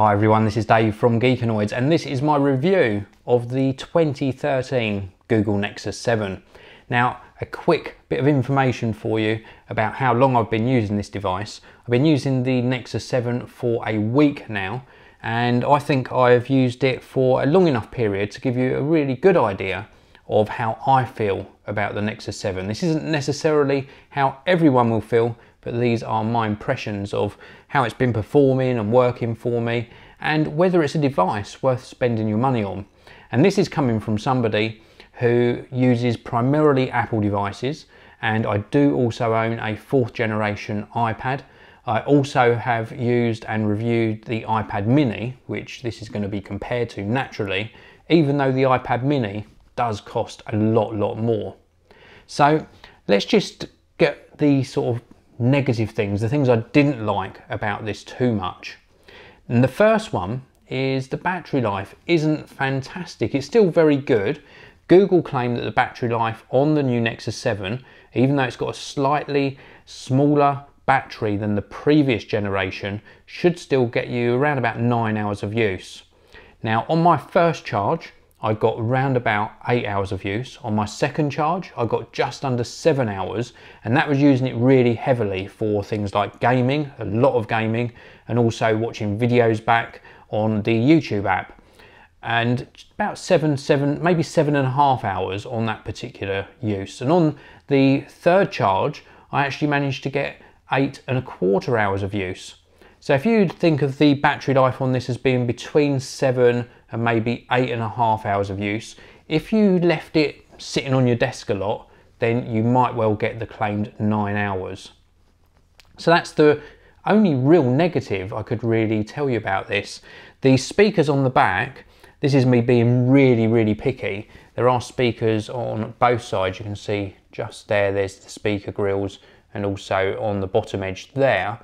Hi everyone, this is Dave from Geekanoids and this is my review of the 2013 Google Nexus 7. Now, a quick bit of information for you about how long I've been using this device. I've been using the Nexus 7 for a week now, and I think I've used it for a long enough period to give you a really good idea of how I feel about the Nexus 7. This isn't necessarily how everyone will feel, but these are my impressions of how it's been performing and working for me, and whether it's a device worth spending your money on. And this is coming from somebody who uses primarily Apple devices, and I do also own a 4th generation iPad. I also have used and reviewed the iPad mini, which this is going to be compared to naturally, even though the iPad mini does cost a lot more. So let's just get the sort of negative things, the things I didn't like about this too much. And the first one is the battery life isn't fantastic. It's still very good. Google claim that the battery life on the new Nexus 7, even though it's got a slightly smaller battery than the previous generation, should still get you around about 9 hours of use. Now, on my first charge, I got around about 8 hours of use. On my second charge, I got just under 7 hours, and that was using it really heavily for things like gaming, a lot of gaming, and also watching videos back on the YouTube app. And about maybe 7.5 hours on that particular use. And on the third charge, I actually managed to get 8.25 hours of use. So if you think of the battery life on this as being between 7 and maybe 8.5 hours of use, if you left it sitting on your desk a lot, then you might well get the claimed 9 hours. So that's the only real negative I could really tell you about this. The speakers on the back, this is me being really picky. There are speakers on both sides. You can see just there's the speaker grills, and also on the bottom edge there.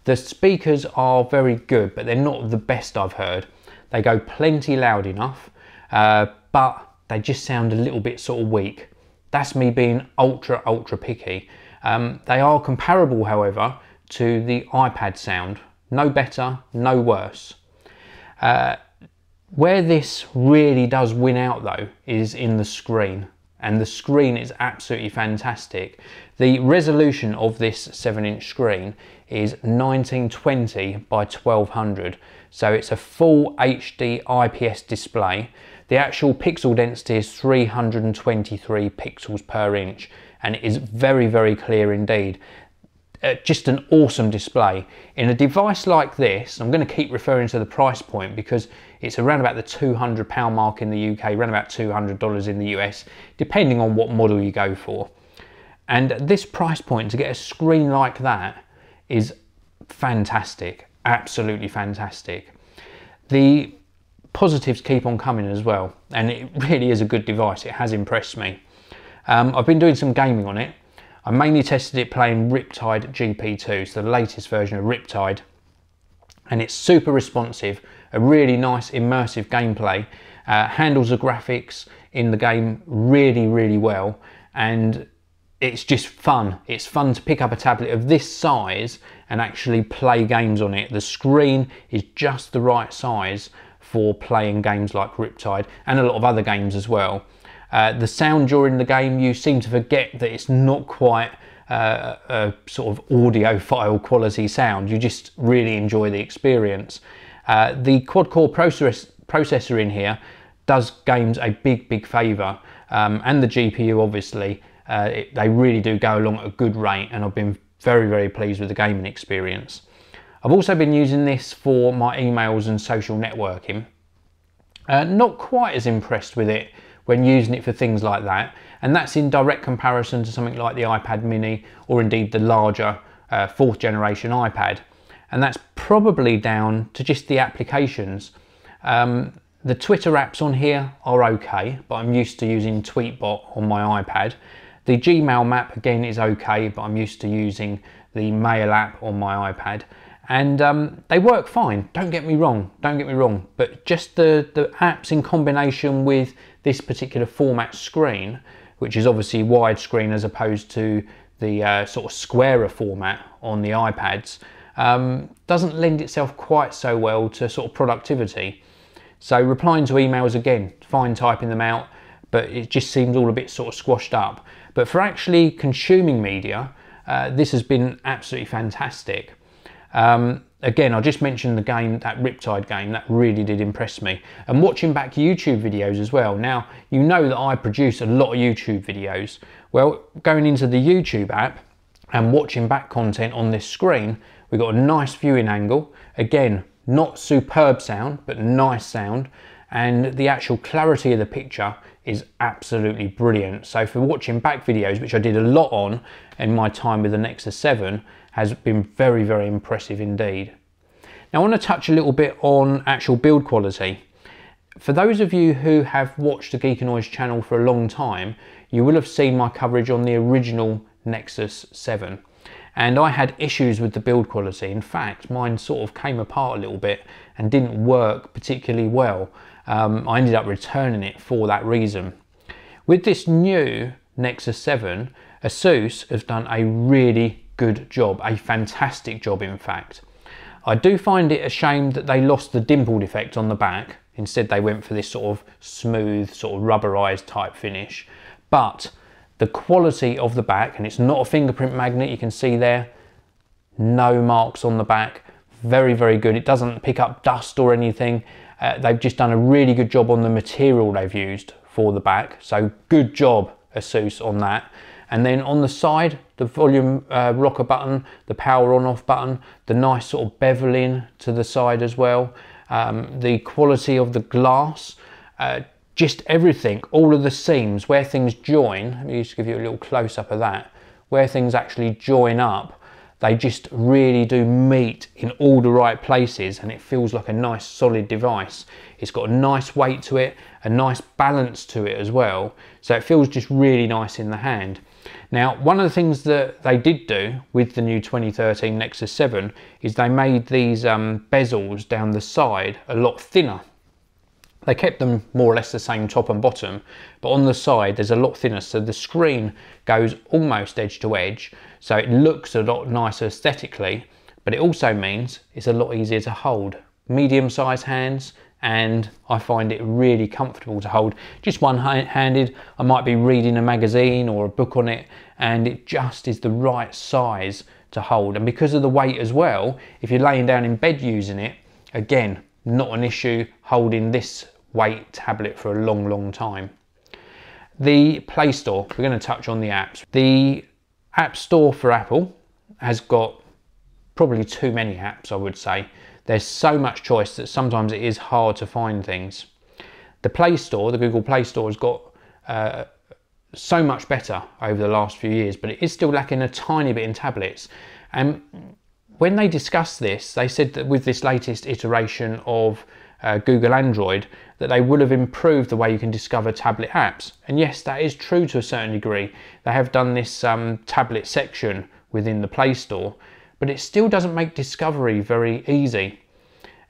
The speakers are very good, but they're not the best I've heard. They go plenty loud enough, but they just sound a little bit sort of weak. That's me being ultra picky. They are comparable, however, to the iPad sound. No better, no worse. Where this really does win out though is in the screen. And the screen is absolutely fantastic. The resolution of this 7-inch screen is 1920 by 1200. So it's a full HD IPS display. The actual pixel density is 323 pixels per inch, and it is very clear indeed. Just an awesome display. In a device like this, I'm going to keep referring to the price point because it's around about the £200 mark in the UK, around about $200 in the US, depending on what model you go for. And at this price point, to get a screen like that is fantastic, absolutely fantastic. The positives keep on coming as well, and it really is a good device. It has impressed me. I've been doing some gaming on it. I mainly tested it playing Riptide GP2, so the latest version of Riptide, and it's super responsive, a really nice immersive gameplay, handles the graphics in the game really well, and it's just fun. It's fun to pick up a tablet of this size and actually play games on it. The screen is just the right size for playing games like Riptide and a lot of other games as well. The sound during the game, you seem to forget that it's not quite a sort of audiophile quality sound. You just really enjoy the experience. The quad-core processor in here does games a big favour, and the GPU obviously. They really do go along at a good rate, and I've been very pleased with the gaming experience. I've also been using this for my emails and social networking. Not quite as impressed with it when using it for things like that, and that's in direct comparison to something like the iPad mini or indeed the larger 4th generation iPad, and that's probably down to just the applications. The Twitter apps on here are okay, but I'm used to using Tweetbot on my iPad. The Gmail map again is okay, but I'm used to using the Mail app on my iPad, and they work fine, don't get me wrong, but just the apps in combination with this particular format screen, which is obviously widescreen as opposed to the sort of squarer format on the iPads, doesn't lend itself quite so well to sort of productivity. So replying to emails, again, fine typing them out, but it just seems all a bit sort of squashed up. But for actually consuming media, this has been absolutely fantastic. Again, I just mentioned the game, that Riptide game, that really did impress me. And watching back YouTube videos as well. Now, you know that I produce a lot of YouTube videos. Well, going into the YouTube app and watching back content on this screen, we've got a nice viewing angle. Again, not superb sound, but nice sound. And the actual clarity of the picture is absolutely brilliant. So for watching back videos, which I did a lot on in my time with the Nexus 7, has been very, very impressive indeed. Now I want to touch a little bit on actual build quality. For those of you who have watched the Geekanoids channel for a long time, you will have seen my coverage on the original Nexus 7. And I had issues with the build quality. In fact, mine sort of came apart a little bit and didn't work particularly well. I ended up returning it for that reason. With this new Nexus 7, Asus has done a really good job, a fantastic job in fact. I do find it a shame that they lost the dimpled effect on the back. Instead they went for this sort of smooth, sort of rubberized type finish. But the quality of the back, and it's not a fingerprint magnet, you can see there, no marks on the back, very, very good. It doesn't pick up dust or anything. They've just done a really good job on the material they've used for the back. So good job Asus on that. And then on the side, the volume rocker button, the power on off button, the nice sort of beveling to the side as well, the quality of the glass, just everything, all of the seams, where things join. Let me just give you a little close up of that. Where things actually join up, they just really do meet in all the right places, and it feels like a nice solid device. It's got a nice weight to it, a nice balance to it as well, so it feels just really nice in the hand. Now, one of the things that they did do with the new 2013 Nexus 7 is they made these bezels down the side a lot thinner. They kept them more or less the same top and bottom, but on the side there's a lot thinner, so the screen goes almost edge to edge, so it looks a lot nicer aesthetically, but it also means it's a lot easier to hold. Medium-sized hands, and I find it really comfortable to hold. Just one-handed, I might be reading a magazine or a book on it, and it just is the right size to hold. And because of the weight as well, if you're laying down in bed using it, again, not an issue holding this weight tablet for a long, long time. The Play Store, we're going to touch on the apps. The App Store for Apple has got probably too many apps, I would say. There's so much choice that sometimes it is hard to find things. The Play Store, the Google Play Store, has got so much better over the last few years, but it is still lacking a tiny bit in tablets. And when they discussed this, they said that with this latest iteration of Google Android, that they would have improved the way you can discover tablet apps. And yes, that is true to a certain degree. They have done this tablet section within the Play Store, but it still doesn't make discovery very easy.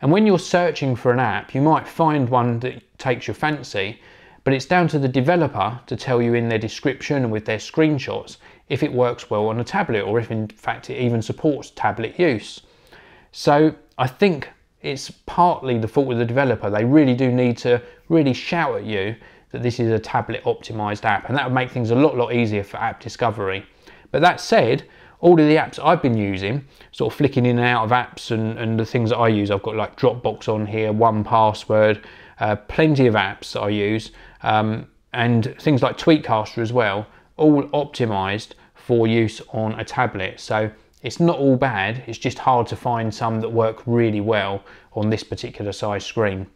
And when you're searching for an app, you might find one that takes your fancy, but it's down to the developer to tell you in their description and with their screenshots if it works well on a tablet, or if in fact it even supports tablet use. So I think it's partly the fault of the developer. They really do need to really shout at you that this is a tablet optimized app, and that would make things a lot easier for app discovery. But that said, all of the apps I've been using, sort of flicking in and out of apps, and the things that I use, I've got like Dropbox on here, 1Password, plenty of apps that I use, and things like Tweetcaster as well, all optimized for use on a tablet. So it's not all bad, it's just hard to find some that work really well on this particular size screen.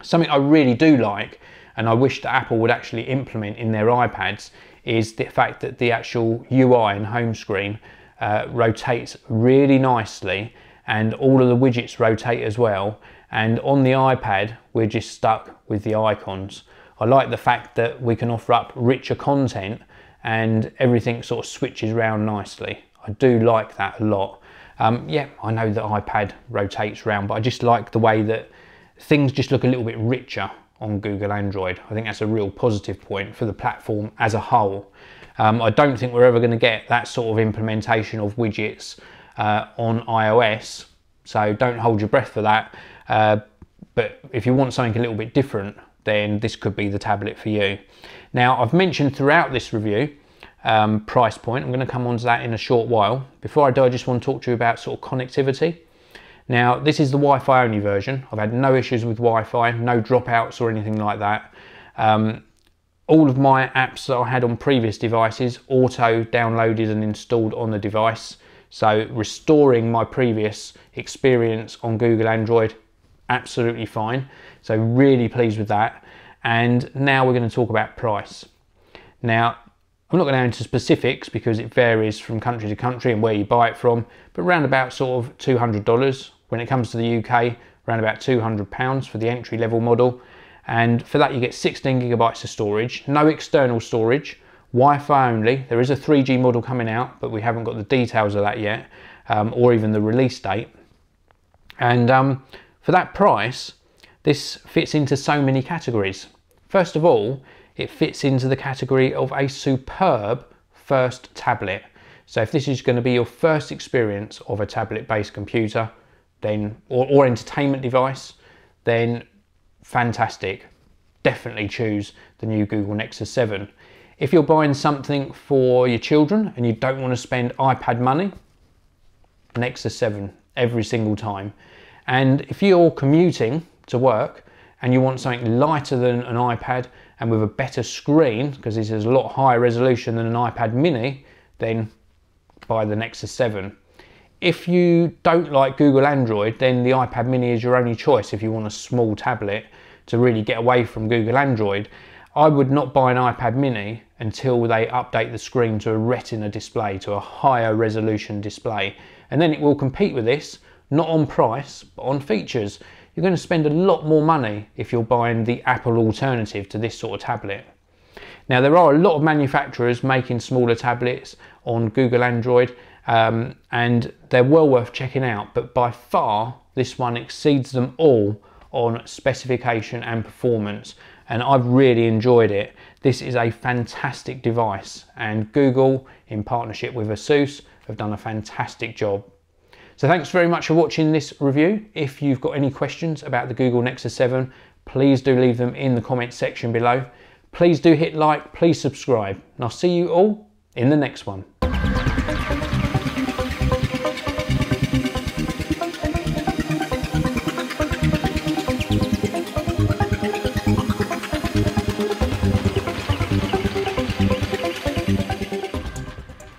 Something I really do like, and I wish that Apple would actually implement in their iPads, is the fact that the actual UI and home screen rotates really nicely, and all of the widgets rotate as well. And on the iPad, we're just stuck with the icons. I like the fact that we can offer up richer content and everything sort of switches around nicely. I do like that a lot. Yeah, I know that iPad rotates around, but I just like the way that things just look a little bit richer on Google Android. I think that's a real positive point for the platform as a whole. I don't think we're ever going to get that sort of implementation of widgets on iOS, so don't hold your breath for that. But if you want something a little bit different, then this could be the tablet for you. Now, I've mentioned throughout this review price point. I'm going to come on to that in a short while. Before I do, I just want to talk to you about sort of connectivity. Now, this is the Wi-Fi only version. I've had no issues with Wi-Fi, no dropouts or anything like that. All of my apps that I had on previous devices auto downloaded and installed on the device. So restoring my previous experience on Google Android, absolutely fine. So really pleased with that. And now we're going to talk about price. Now, I'm not going to go into specifics because it varies from country to country and where you buy it from, but around about sort of $200. When it comes to the UK, around about £200 for the entry level model. And for that you get 16 gigabytes of storage, no external storage, Wi-Fi only. There is a 3G model coming out, but we haven't got the details of that yet, or even the release date. And for that price, this fits into so many categories. First of all, it fits into the category of a superb first tablet. So if this is going to be your first experience of a tablet-based computer, then or entertainment device, then fantastic. Definitely choose the new Google Nexus 7. If you're buying something for your children and you don't want to spend iPad money, Nexus 7 every single time. And if you're commuting to work and you want something lighter than an iPad and with a better screen, because this is a lot higher resolution than an iPad mini, then buy the Nexus 7. If you don't like Google Android, then the iPad mini is your only choice if you want a small tablet to really get away from Google Android. I would not buy an iPad mini until they update the screen to a Retina display, to a higher resolution display. And then it will compete with this, not on price, but on features. You're going to spend a lot more money if you're buying the Apple alternative to this sort of tablet. Now, there are a lot of manufacturers making smaller tablets on Google Android, and they're well worth checking out, but by far this one exceeds them all on specification and performance, and I've really enjoyed it. This is a fantastic device, and Google, in partnership with Asus, have done a fantastic job. So thanks very much for watching this review. If you've got any questions about the Google Nexus 7, please do leave them in the comments section below. Please do hit like, please subscribe, and I'll see you all in the next one.